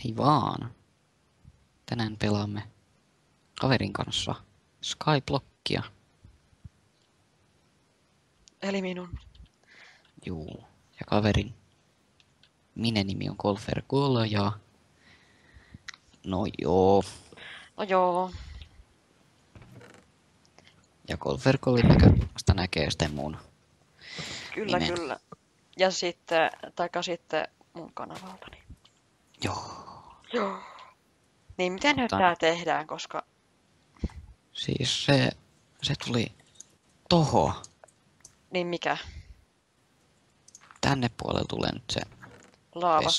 Hei vaan. Tänään pelaamme kaverin kanssa Skyblockia. Eli minun. Juu. Ja kaverin nimi on Golfer Gola ja... No joo. No joo. Ja Golfer Golin näkökulmasta näkee sitten mun Kyllä, nimen. kyllä. Ja sitten, taika sitten mun kanavaltani. Joo. Joo. Niin miten nyt Otan. tää tehdään, koska... Siis se tuli toho. Niin mikä? Tänne puolelle tulee nyt se Laava.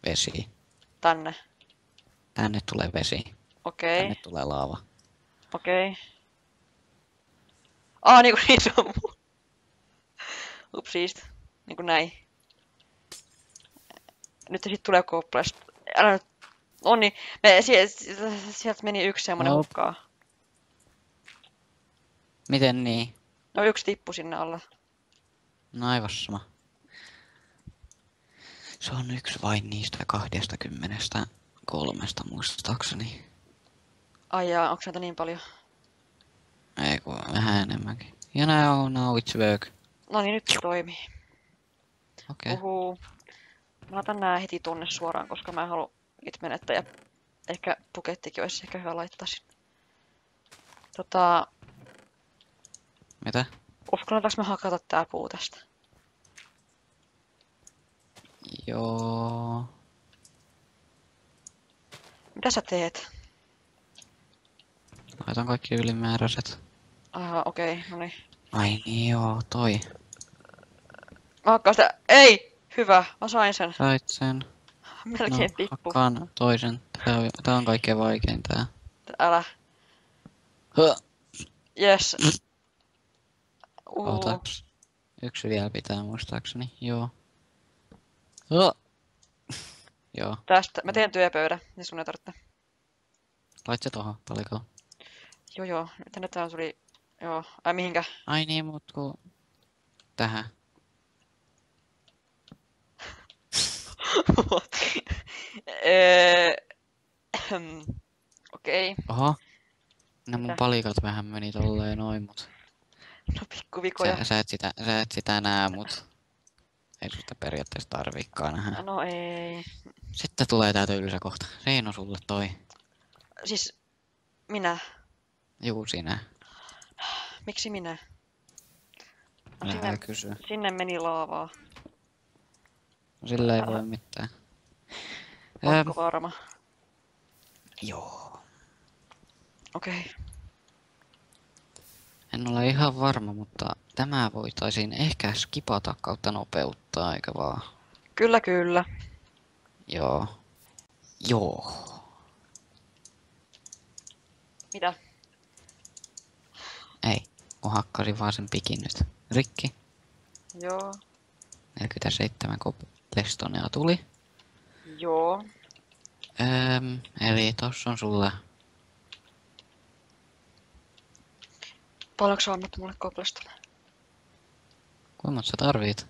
Vesi. Tänne. Tänne tulee vesi. Okei. Tänne tulee laava. Okei. Niinku niin se on muu. Upsiist. Niinku näin. Nyt sit tulee koppelais. Älä nyt... Onni. Sieltä meni yksi semmonen No, hukkaa. miten niin? No yksi tippu sinne alle. No aivan sama. Se on yksi vain niistä 23 muistaakseni. Ai jaa, onks näitä niin paljon? Ei kun vähän enemmänkin. Ja now it's work. No niin, nyt se toimii. Okei. Uhuu. Mä laitan nää heti tonne suoraan, koska mä en halua niitä menettää. Ja ehkä pukettikin olisi ehkä hyvä laittaa sinne. Mitä? Uskalletaanko me hakata tää puu tästä? Joo. Mitä sä teet? Laitan kaikki ylimääräiset. Aha, okei, no niin. Ai niin joo, toi. Mä hakkaan sitä. Ei! Hyvä, mä sain sen. Sait sen. Melkein No, tippu. hakkaan toisen. Tää on kaikkein vaikein tää. Älä. Höh. Yes. Uhuu. Otaks. Yksi vielä pitää muistaakseni. Joo. Höh. Joo. Tästä. Mä teen työpöydän, niin sun ei tarvitse. Lait se tohon palikoon. Joo. Tänne tää tuli... Joo. Ai mihinkä? Ai niin, mut ku... Tähän. Okei. Oho. Ne mun Mitä? palikat vähän meni tolleen noin, mut... No pikkuvikoja. Sä et sitä näe, mut... Ei susta periaatteessa tarviikaan nähdä. No ei. Sitten tulee tää tylsä kohta. Reino sulle toi. Siis minä. Juu, sinä. Miksi minä? No, Älä kysy. sinne meni laavaa. No, sillä ei voi mitään. Pakko varma. Joo. Okei. En ole ihan varma, mutta tämä voitaisiin ehkä skipata kautta nopeuttaa, eikä vaan? Kyllä, kyllä. Joo. Joo. Mitä? Ei. Kun hakkasin vaan sen pikin nyt. Rikki. Joo. 47 kopplestonia tuli. Joo. Eli tossa on sulle... Paljonko sä annat mulle koplestona? Kuinka monta sä tarvit?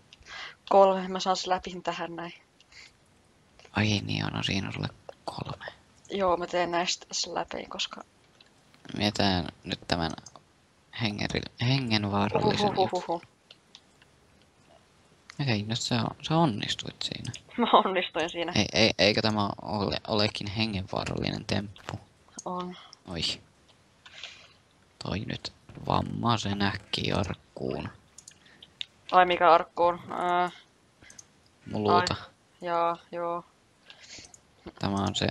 3. Mä saan sen läpi tähän näin. Ai niin, no siinä on sulle 3. Joo, mä teen näistä sen läpi, koska... Mietään nyt tämän hengenvaarallisen jutun. Uhuhuhuhu. Okei, nyt sä onnistuit siinä. Mä onnistuin siinä. Eikö tämä olekin hengenvaarallinen temppu? On. Oi. Toi nyt vammaisen äkkiarkkuun. Ai mikä arkkuun? Muluta. Joo. Tämä on se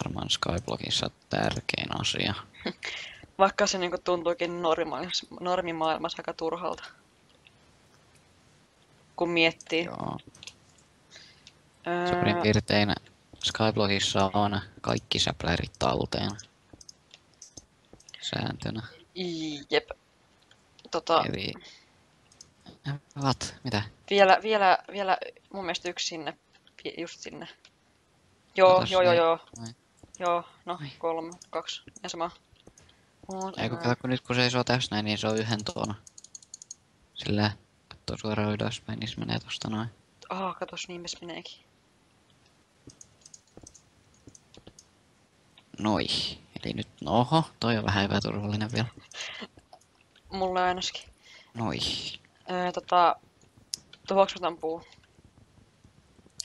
varmaan Skyblogissa tärkein asia. Vaikka se niinku tuntuukin normimaailmassa aika turhalta. Kun miettii. Joo. Suurin piirtein Skyblogissa on kaikki säplärit talteen. Sääntönä. Jep. Eli... What? Mitä? Vielä mun mielestä yksi sinne. Just sinne. Joo. Noin. Joo, no Ai. 3, 2 ja sama. Eikö kato, kun nyt kun seisoo tässä näin, niin se on yhden tuona. Sillä katsoo suoraan ylöspäin, niin se menee tosta noin. Katos, niin se meneekin. Noi. Eli nyt, oho, toi on vähän epäturvallinen vielä. Mulle ainakin. Noi. Tuhoaks mä tän puu?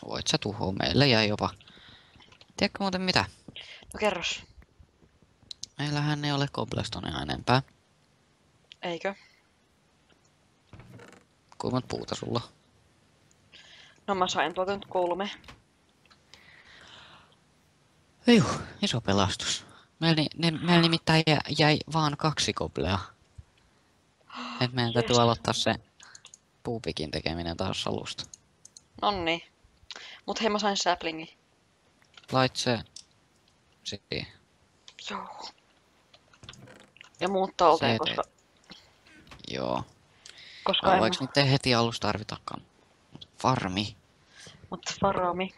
Voit sä tuhoa, meille jäi jopa. Tiedätkö muuten mitä? No kerros. Meillähän ei ole cobblestoneja enempää. Eikö? Kuinka monta puuta sulla? No mä sain tuolta nyt 3. Juh, iso pelastus. Meillä nimittäin jäi vaan 2 koblea. Et meidän täytyy Jes. aloittaa se puupikin tekeminen taas alusta. Nonni. Mut hei mä sain saplingi. Lait se siihen. Joo. Ja muut talteen, Se koska... Joo. Koska en Voiko mä... niitä heti alusta tarvitakaan? Farmi. Mut farami.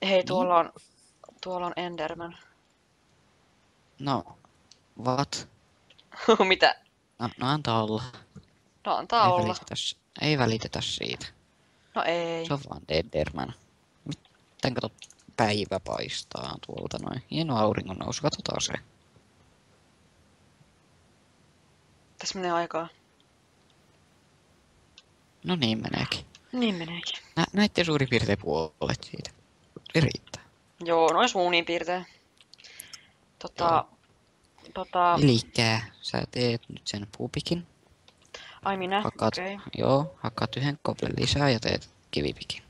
Hei, tuolla on Enderman. No, what? Mitä? No antaa olla. No antaa olla. Ei välitetä siitä. No ei. Se on vaan Enderman. Miten kato, päivä paistaa tuolta noin. Hieno auringon nousu, katsotaan se. Tässä menee aikaa. No niin meneekin. Niin meneekin. Näitte suurin piirtein puolet siitä. Se riittää. Joo, noin suuniin piirtein. Elikkä sä teet nyt sen puupikin. Ai minä? Hakkaat, Okei. joo, hakkaat yhden koblen lisää ja teet kivipikin.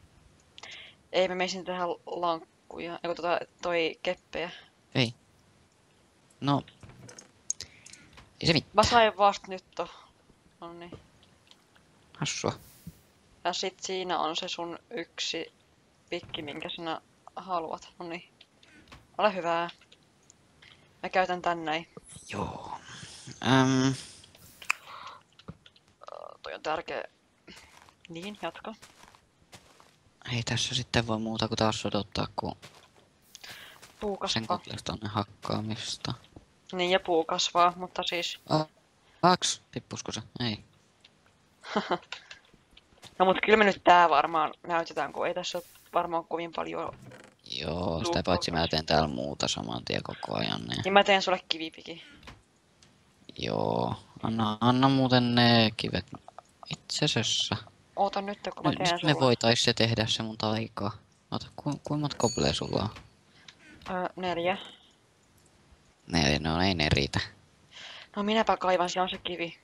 Ei, mä meisin tehdä lankkuja. Eiku toi keppejä. Ei. No. Ei se mitään. Mä sain vasta nyt to. Noniin. Hassua. Ja sit siinä on se sun yksi pikki, minkä sinä haluat. Noniin. Ole hyvää. Mä käytän tän näin. Joo. Toi on tärkeä. Niin, jatka. Ei tässä sitten voi muuta kuin taas odottaa, kun Puu sen kasvaa. koblestonne hakkaamista. Niin, ja puu kasvaa, mutta siis... Kaksi? Tippusko se? Ei. No mut kyllä me nyt tää varmaan näytetään, kun ei tässä ole varmaan kovin paljon. Joo, sitä paitsi mä teen täällä muuta saman tien koko ajan. Niin mä teen sulle kivipikin. Joo. Anna muuten ne kivet itse asiassa. Oota nyt, kun mä teen Nyt sulle. me voitais se tehdä se mun taikaa. Ota, kuinka monta koblea sulla on? 4. 4, no ei ne riitä. No minäpä kaivan, siellä on se kivi.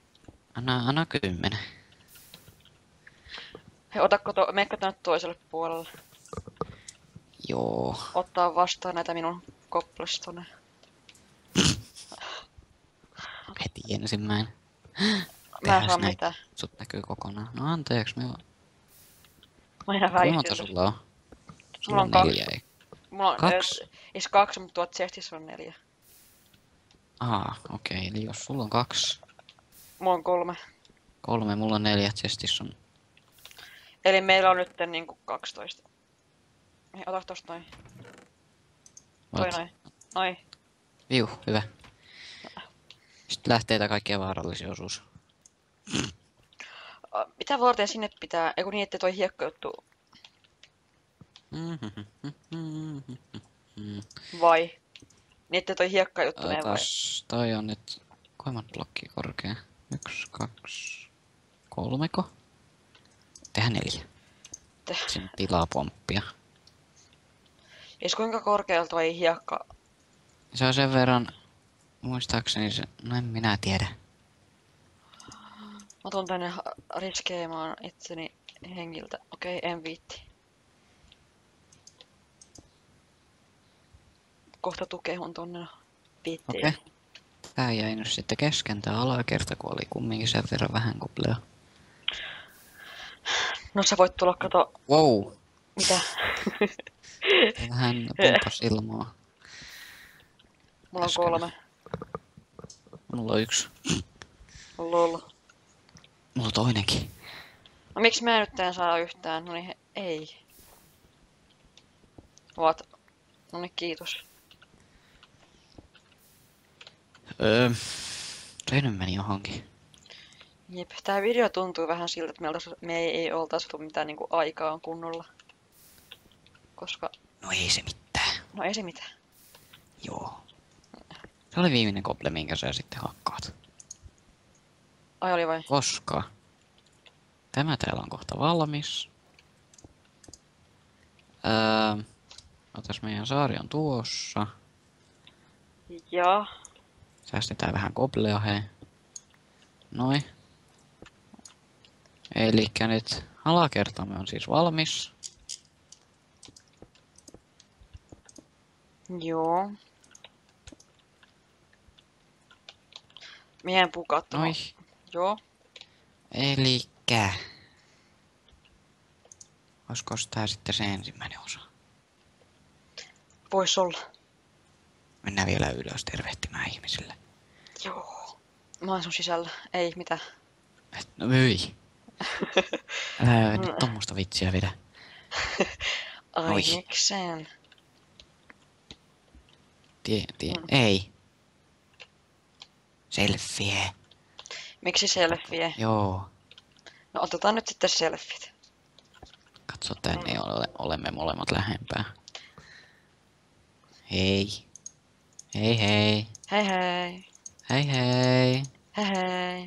Anna 10. Hei, meekö tänne toiselle puolelle? Joo. Ottaa vastaan näitä minun cobblestone. Heti ensimmäinen. Mä en saa mitään. Sut näkyy kokonaan. No anteeksi, me on... Mä enää Kuinka monta väistynyt. sulla on? Mulla on 4, ei. Mulla on 2? Ei 2, mutta tuot chestissä on 4. Okei. Eli jos sulla on 2, Mulla on 3. 3, mulla on 4, chestissä on... Eli meillä on nyt niinku 12. Hei, ota tosta noin. Toi noin. Noin. Viu, hyvä. Sitten lähtee tää kaikkien vaarallisin osuus. Mitä varten sinne pitää? Eiku niin, että toi hiekkajuttu. Vai? Niin, että toi hiekkajuttu ne vai? Toi on nyt... Kuinka monta blokkia korkea? 1, 2, 3. Tehdään 4. Sinne tilaa pomppia. Ees kuinka korkealla toi hiekka? Se on sen verran... Muistaakseni se... No en minä tiedä. Mä tuun tänne riskeemaan itseni hengiltä. Okei, en viitti. Kohta tukehun tonne viittiin. Okei. Tää jäi nyt sitten kesken tää alakerta, kun oli kumminkin sen verran vähän koblea. No sä voit tulla kato... Wow! Mitä? Vähän pompas ilmaa. Mulla on Äsken. 3. Mulla on 1. Lol. Mulla on toinenkin. No miksi mä nyt en saa yhtään? No niin, ei. What? No niin, kiitos. Se nyt meni johonkin. Jep, tää video tuntuu vähän siltä, että me ei oltais saatu mitään niinku aikaa kunnolla. Koska... No ei se mitään. No ei se mitään. Joo. Se oli viimeinen koble, minkä sä sitten hakkaat. Ai oli vai? Koska tämä täällä on kohta valmis. Otas meidän saari on tuossa. Ja. Säästetään vähän koblea, hei. Noin. Elikkä nyt alakertamme on siis valmis. Joo. Mie en puu katsomaan. Noi. Joo. Elikkä. Oisko tää sitten se ensimmäinen osa? Vois olla. Mennään vielä ylös tervehtimään ihmisille. Joo. Mä oon sun sisällä. Ei mitään. No myi. Älä nyt tommoista vitsiä vedä. Ai Noi. mikseen? Ei. Selfie. Miksi selfie? Joo. No otetaan nyt sitten selfit. Katso tänne, olemme molemmat lähempää. Hei. Hei hei. Hei hei. Hei hei. Hei hei.